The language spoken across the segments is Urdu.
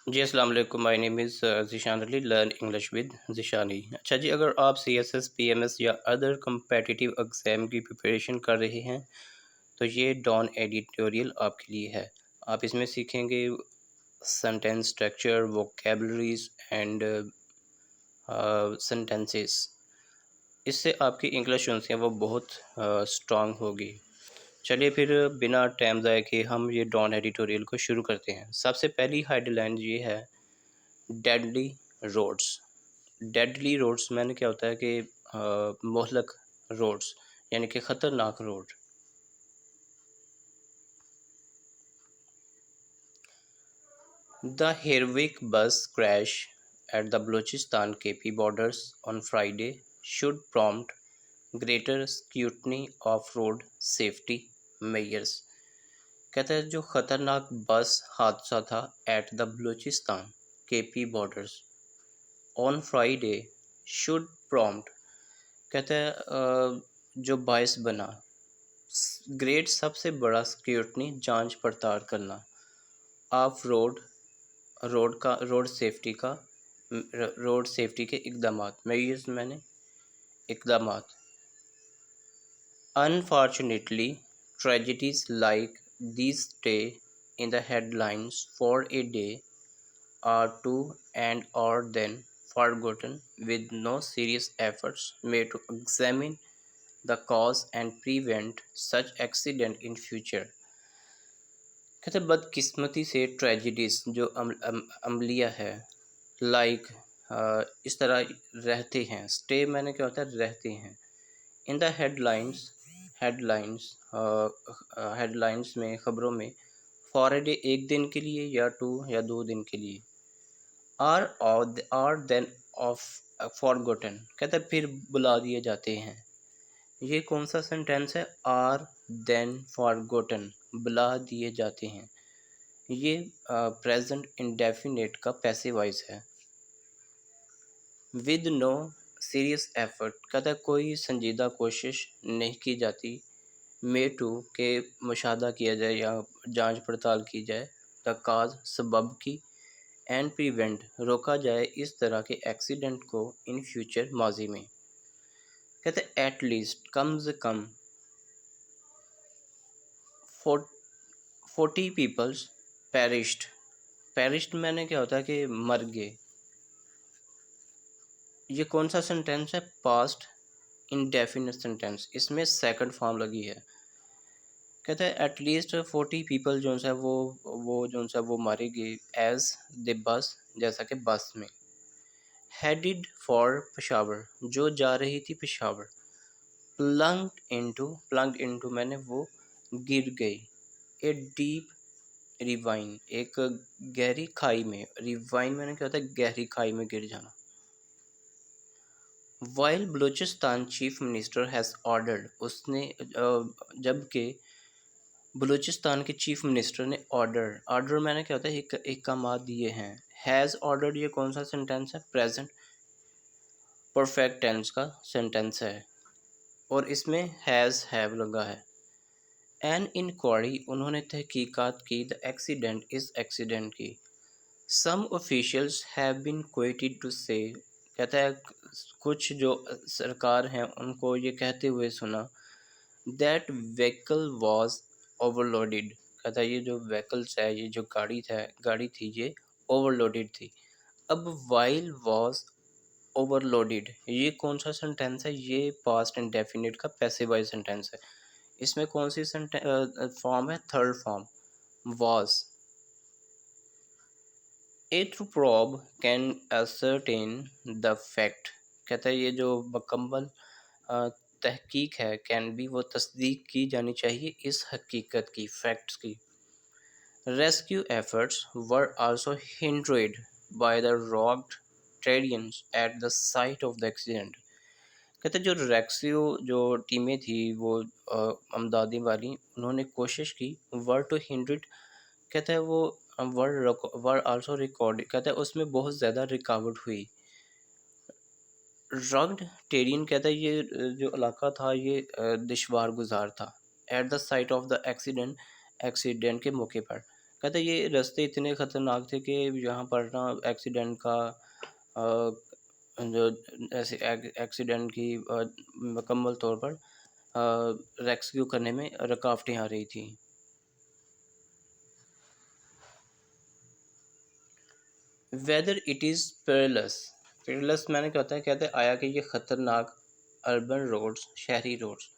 جی السلام علیکم، my name is Zeeshan Ali, learn English with Zeeshani. اچھا جی، اگر آپ C S S, P M S یا ادر کمپیٹیٹیو ایگزام کی پریپریشن کر رہے ہیں تو یہ ڈان ایڈیٹوریل آپ کے لیے ہے۔ آپ اس میں سیکھیں گے سینٹینس اسٹرکچر، ووکیبلریز اینڈ سینٹینسز۔ اس سے آپ کی انگلش جو ہے وہ بہت اسٹرانگ ہوگی۔ چلیے پھر بنا ٹائم ضائع کیے ہم یہ ڈان ایڈیٹوریل کو شروع کرتے ہیں۔ سب سے پہلی ہیڈ لائن یہ ہے ڈیڈلی روڈس۔ ڈیڈلی روڈس میں نے کیا ہوتا ہے کہ مہلک روڈس یعنی کہ خطرناک road. The heroic bus crash at the Balochistan KP borders on Friday should prompt greater scrutiny of road safety measures۔ کہتا ہے جو خطرناک بس حادثہ تھا at the Balochistan KP borders on Friday should prompt, کہتا ہے جو باعث بنا گریٹ سب سے بڑا سیکیورٹی جانچ پڑتال کرنا آف روڈ سیفٹی کے اقدامات میئرز میں نے اقدامات۔ Unfortunately, tragedies like these stay in the headlines for a day or two and are then forgotten with no serious efforts made to examine the cause and prevent such accident in future۔ کہتے ہیں بدقسمتی سے ٹریجڈیز جو عملیہ ہے لائک اس طرح رہتے ہیں، اسٹے میں نے کیا ہوتا ہے رہتے ہیں، ان دا ہیڈ لائنس میں خبروں میں فار اے ڈے ایک دن کے لیے یا دو دن کے لیے، آر دین آف فارگوٹن کہتا ہے پھر بلا دیے جاتے ہیں۔ یہ کون سا سینٹینس ہے؟ آر دین فارگوٹن بلا دیے جاتے ہیں۔ یہ پریزنٹ انڈیفینیٹ کا پیسو وائس ہے۔ ود نو سیریس ایفرٹ کہتا ہے کوئی سنجیدہ کوشش نہیں کی جاتی، مے ٹو کہ مشاہدہ کیا جائے یا جانچ پڑتال کی جائے، دا کاز سبب کی، اینڈ پریونٹ روکا جائے اس طرح کے ایکسیڈنٹ کو ان فیوچر ماضی میں۔ کہتے ہیں ایٹ لیسٹ کم سے کم 40 پیپلز پیرشڈ میں نے کیا ہوتا ہے کہ مر گئے۔ یہ کون سا سینٹینس ہے؟ پاسٹ انڈیفینٹ سینٹینس، اس میں سیکنڈ فارم لگی ہے۔ کہتے ہیں ایٹ لیسٹ 40 پیپل جو ہے وہ مارے گئے ایز دے بس جیسا کہ بس میں، ہیڈڈ فار پشاور جو جا رہی تھی پشاور، پلنگڈ انٹو میں نے وہ گر گئی، اے ڈیپ ریوائن ایک گہری کھائی میں، ریوائن میں نے کیا ہوتا ہے گہری کھائی میں گر جانا۔ While Balochistan chief minister has ordered اس نے جبکہ بلوچستان کے چیف منسٹر نے آرڈر میں نے کیا ہوتا ہے احکامات دیے ہیں۔ ہیز آرڈرڈ یہ کون سا سینٹینس ہے؟ پریزنٹ پرفیکٹ ٹینس کا سینٹینس ہے اور اس میں ہیز ہیو لگا ہے۔ این انکوائری انہوں نے تحقیقات کی، دا ایکسیڈنٹ اس ایکسیڈنٹ کی۔ سم officials have been quoted to سے کہتا ہے کچھ جو سرکار ہیں ان کو یہ کہتے ہوئے سنا that vehicle was over loaded, کہتا ہے یہ جو ویکلس ہے یہ جو گاڑی تھی یہ اوور لوڈیڈ تھی۔ اب وائل واز اوور لوڈیڈ یہ کون سا سینٹینس ہے؟ یہ پاسٹ انڈیفینٹ کا پیسو وائز سینٹینس ہے۔ اس میں کون سی فارم ہے؟ Third form was. A through probe can ascertain the fact کہتا ہے یہ جو مکمل تحقیق ہے کین بی وہ تصدیق کی جانی چاہیے اس حقیقت کی، فیکٹس کی۔ Rescue efforts were also hindered by the rocked terrains at the site of the accident۔ کہتے ہیں جو ریکسیو جو ٹیمیں تھی وہ امدادی والی انہوں نے کوشش کی ور ٹو ہنڈریڈ کہتا ہے وہ ور آلسو ریکارڈ کہتا ہے اس میں بہت زیادہ رکاوٹ ہوئی۔ رگڈ ٹیرین کہتا ہے یہ جو علاقہ تھا یہ دشوار گزار تھا، at the site of the accident کے موقع پر کہتا ہے یہ راستے اتنے خطرناک تھے کہ یہاں پر نا ایکسیڈنٹ کا آ، جو ایسے ایکسیڈنٹ کی مکمل طور پر ریسکیو کرنے میں رکاوٹیں آ رہی تھیں. ویدر اٹ از پیرلس میں نے کہتا ہے آیا کہ یہ خطرناک اربن روڈز شہری روڈز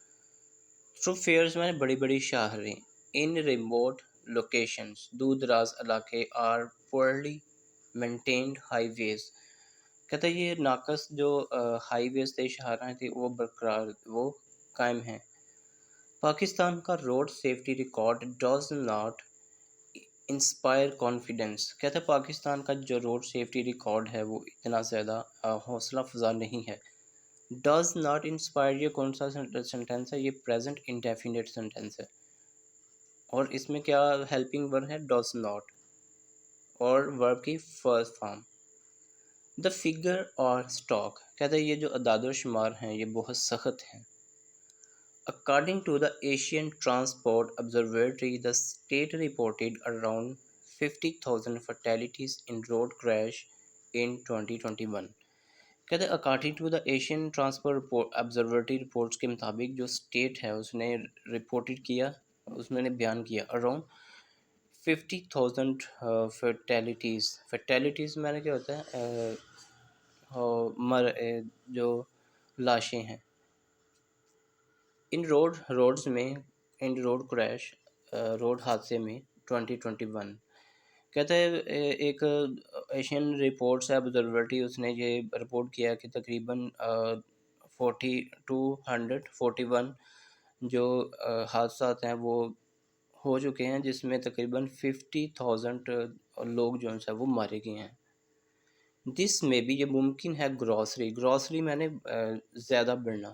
تھرو فیئرز میں بڑی بڑی شاہریں ان ریموٹ لوکیشنز دور دراز علاقے آر پورلی مینٹینڈ ہائی ویز. کہتا ہے یہ ناقص جو ہائی ویز تھے شاہراہیں تھیں وہ برقرار وہ قائم ہیں. پاکستان کا road safety record does not inspire confidence. کہتا ہے پاکستان کا جو روڈ سیفٹی ریکارڈ ہے وہ اتنا زیادہ حوصلہ افزا نہیں ہے. ڈز ناٹ انسپائر یہ کون سا سینٹینس ہے؟ یہ پریزنٹ انڈیفینٹ سینٹینس ہے اور اس میں کیا ہیلپنگ ورب ہے؟ ڈز ناٹ اور ورب کی فرسٹ فارم. دا فگر اور اسٹاک. کہتا ہے یہ جو اعداد و شمار ہیں یہ بہت سخت ہیں. According to the Asian Transport Observatory, the state reported around 50,000 fatalities in road crash in 2021. کہتے ہیں according to the Asian transport observatory reports کے مطابق جو اسٹیٹ ہے اس نے رپورٹڈ کیا اس نے بیان کیا اراؤنڈ 50,000 فیٹیلیٹیز میں نے کیا ہوتا ہے جو لاشیں ہیں ان روڈز میں ان روڈ کریش روڈ حادثے میں 2021. کہتا ہے ایک ایشین رپورٹس ہے آبزرویٹری اس نے یہ رپورٹ کیا کہ تقریباً 241 جو حادثات ہیں وہ ہو چکے ہیں جس میں تقریباً 50,000 لوگ جو ہیں وہ مارے گئے ہیں. دس میں بھی یہ ممکن ہے گراسری میں نے زیادہ بڑھنا.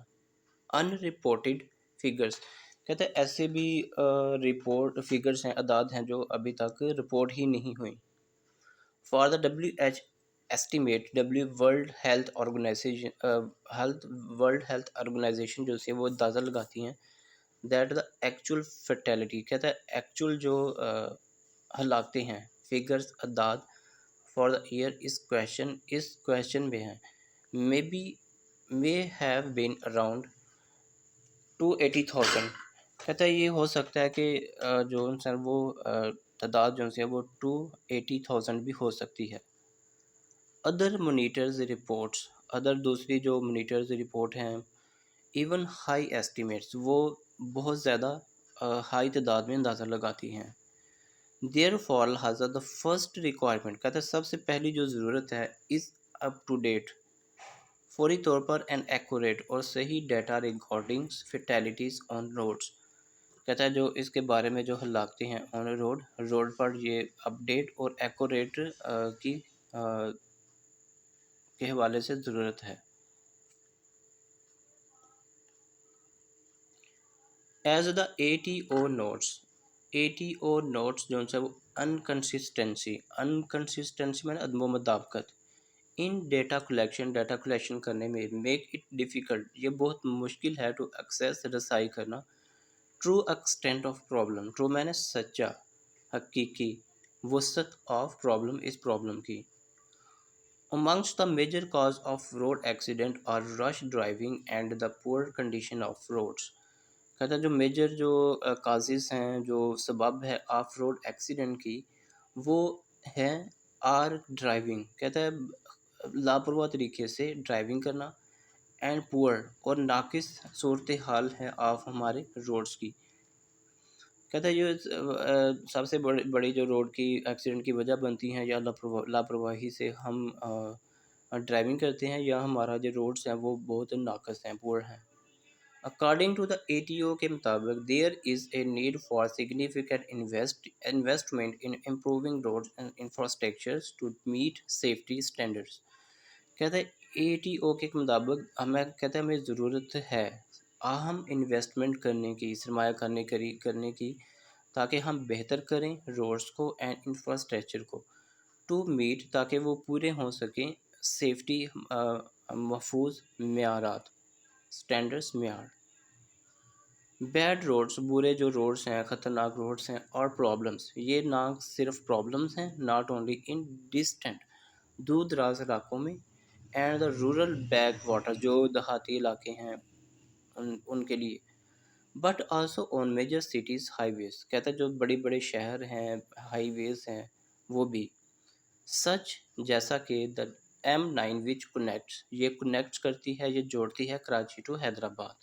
ان رپورٹڈ فگرز. کہتے ہیں ایسے بھی رپورٹ فگرز ہیں اعداد ہیں جو ابھی تک رپورٹ ہی نہیں ہوئیں. For the WH estimate World Health Organization جو ہے وہ اندازہ لگاتی ہیں دیٹ دا ایکچوئل فیٹیلٹی. کہتا ہے ایکچوئل جو ہلاکتیں ہیں فگرز اعداد فار دا ایئر اس کویشچن میں ہیں may have been around 280,000. کہتا ہے یہ ہو سکتا ہے کہ جو سر وہ تعداد جو ہے وہ 280,000 بھی ہو سکتی ہے. ادر مونیٹرز رپورٹس دوسری جو مونیٹرز رپورٹ ہیں ایون ہائی ایسٹیمیٹس وہ بہت زیادہ ہائی تعداد میں اندازہ لگاتی ہیں. دیر فار لہٰذا دا فرسٹ ریکوائرمنٹ. کہتا ہے سب سے پہلی جو ضرورت ہے از اپ ٹو ڈیٹ فوری طور پر این ایکوریٹ اور صحیح ڈیٹا ریکارڈنگز فیٹیلیٹیز آن روڈز. کہتا ہے جو اس کے بارے میں جو ہلاکتیں ہیں آن روڈ پر یہ اپ ڈیٹ اور ایکوریٹ کی کے حوالے سے ضرورت ہے. ایز دا ATO نوٹس جو ہے وہ انکنسسٹنسی میں عدم و مطابقت ان ڈیٹا کلیکشن کرنے میں میک اٹ ڈیفیکلٹ یہ بہت مشکل ہے ٹو ایکسیس رسائی کرنا true extent of problem. True میں نے سچا حقیقی وسعت آف پرابلم اس پرابلم کی. Amongst the major cause of road accident are rush driving and the poor condition of roads. کہتا ہے جو میجر جو کازز ہیں جو سبب ہے آف روڈ ایکسیڈنٹ کی وہ ہیں آر ڈرائیونگ. کہتا ہے لاپرواہ طریقے سے ڈرائیونگ کرنا اینڈ پور اور ناقص صورتحال ہے آف ہمارے روڈز کی. کہتا ہے یہ سب سے بڑی جو روڈ کی ایکسیڈنٹ کی وجہ بنتی ہیں یا لاپرواہی سے ہم ڈرائیونگ کرتے ہیں یا ہمارا جو روڈز ہیں وہ بہت ناقص ہیں پور ہیں. اکارڈنگ ٹو دا ATO کے مطابق there is a need for significant investment in improving road infrastructures to meet safety standards. کہتا ہے ATO کے مطابق ہمیں ضرورت ہے اہم انویسٹمنٹ کرنے کی سرمایہ کرنے کی تاکہ ہم بہتر کریں روڈز کو اینڈ انفراسٹرکچر کو ٹو میٹ تاکہ وہ پورے ہو سکیں سیفٹی محفوظ معیارات اسٹینڈرڈس معیار. بیڈ روڈس، برے جو روڈس ہیں، خطرناک روڈس ہیں، اور پرابلمس، یہ نہ صرف پرابلمس ہیں، ناٹ اونلی ان ڈسٹنٹ دور دراز علاقوں میں، and the rural backwater جو دیہاتی علاقے ہیں ان کے لیے، but also on major cities highways, کہتا ہے جو بڑی بڑے شہر ہیں، ہائی ویز ہیں، وہ بھی سچ جیسا کہ دا M9 وچ کنیکٹس، یہ کنیکٹ کرتی ہے، یہ جوڑتی ہے Karachi to Hyderabad.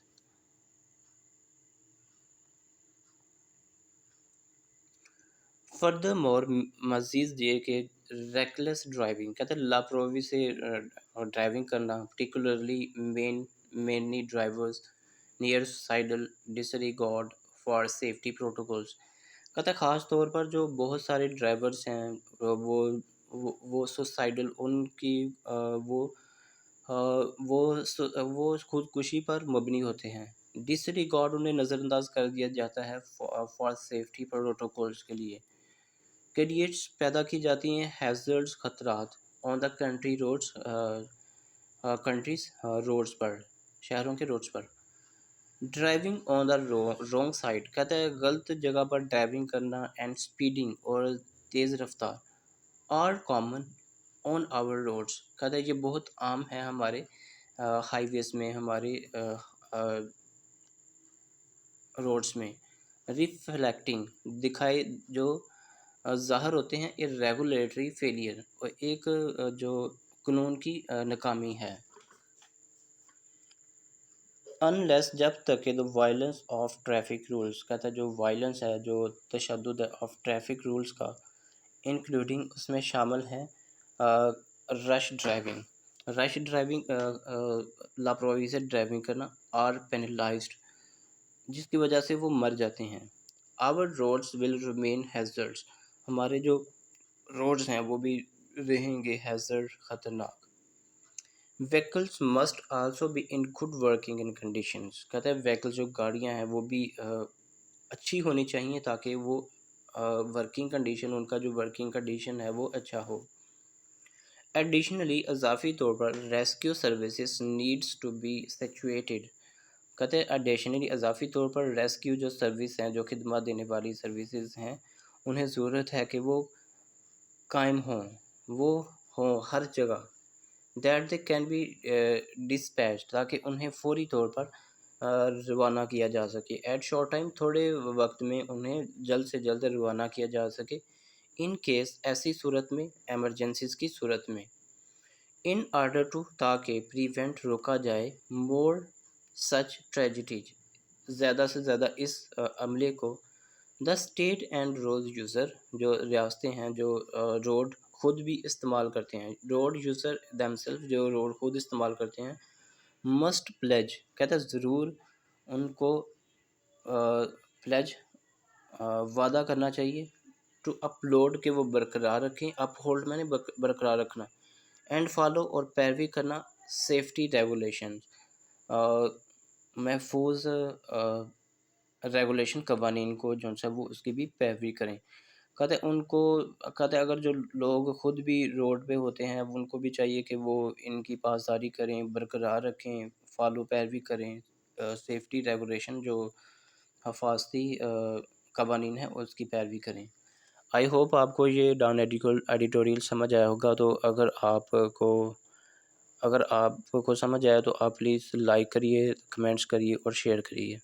Furthermore, مزید یہ کہ ریکلیس ڈرائیونگ، کہتے ہیں لاپرواہی سے ڈرائیونگ کرنا، particularly mainly drivers near suicidal disregard for safety protocols, کہتا ہے خاص طور پر جو بہت سارے ڈرائیورز ہیں وہ سوسائڈل، ان کی وہ وہ خودکشی پر مبنی ہوتے ہیں، ڈس ریگارڈ انہیں نظر انداز کر دیا جاتا ہے فار سیفٹی پروٹوکولز کے لیے، کریٹس پیدا کی جاتی ہیں ہیزرڈز، خطرات on the country roads, countries roads پر، شہروں کے روڈز پر، driving on the wrong side, کہتا ہے غلط جگہ پر ڈرائیونگ کرنا، اینڈ اسپیڈنگ اور تیز رفتار are common on our roads, کہتا ہے یہ بہت عام ہے ہمارے ہائی ویز میں، ہمارے روڈز میں، ریفلیکٹنگ دکھائے جو ظاہر ہوتے ہیں ریگولیٹری فیلئر، اور ایک جو قانون کی ناکامی ہے، انلیس جب تک کہ وائلنس آف ٹریفک رولز، کہتا ہے جو وائلنس ہے، جو تشدد آف ٹریفک رولز کا، انکلوڈنگ اس میں شامل ہے رش ڈرائیونگ لاپرواہی سے ڈرائیونگ کرنا، آر پینلائزڈ، جس کی وجہ سے وہ مر جاتے ہیں، آور روڈز ول ریمین ہیزرڈز، ہمارے جو روڈز ہیں وہ بھی رہیں گے ہیزرڈ، خطرناک، vehicles must also be in good working in conditions, کہتا ہے ویکل جو گاڑیاں ہیں وہ بھی اچھی ہونی چاہیے تاکہ وہ ورکنگ کنڈیشن، ان کا جو ورکنگ کنڈیشن ہے وہ اچھا ہو۔ ایڈیشنلی اضافی طور پر rescue services needs to be situated, کہتے ہیں ایڈیشنلی اضافی طور پر ریسکیو جو سروس ہیں، جو خدمات دینے والی سروسز ہیں، انہیں ضرورت ہے کہ وہ قائم ہوں، وہ ہوں ہر جگہ، that they can be dispatch, تاکہ انہیں فوری طور پر روانہ کیا جا سکے، ایٹ شارٹ ٹائم، تھوڑے وقت میں انہیں جلد سے جلد روانہ کیا جا سکے، ان کیس، ایسی صورت میں، ایمرجنسیز کی صورت میں، ان آرڈر ٹو، تاکہ پریونٹ، روکا جائے، مور سچ ٹریجڈیز، زیادہ سے زیادہ اس عملے کو، the state and road user, جو ریاستیں ہیں، جو روڈ خود بھی استعمال کرتے ہیں، روڈ یوزر دیم سیلف، جو روڈ خود استعمال کرتے ہیں، مسٹ پلیج، کہتا ہے ضرور ان کو پلیج وعدہ کرنا چاہیے، ٹو اپلوڈ کہ وہ برقرار رکھیں، اپ ہولڈ میں نے برقرار رکھنا، اینڈ فالو اور پیروی کرنا، سیفٹی ریگولیشن، محفوظ ریگولیشن، قوانین کو جو ہے وہ اس کی بھی پیروی کریں، کہتے ہیں ان کو، کہتے ہیں اگر جو لوگ خود بھی روڈ پہ ہوتے ہیں ان کو بھی چاہیے کہ وہ ان کی پاسداری کریں، برقرار رکھیں، فالو پیروی کریں، سیفٹی ریگولیشن جو حفاظتی قوانین ہیں اس کی پیروی کریں۔ آئی ہوپ آپ کو یہ ڈان ایڈیٹوریل سمجھ آیا ہوگا، تو اگر آپ کو سمجھ آیا تو آپ پلیز لائک کریے، کمنٹس کریے اور شیئر کریے۔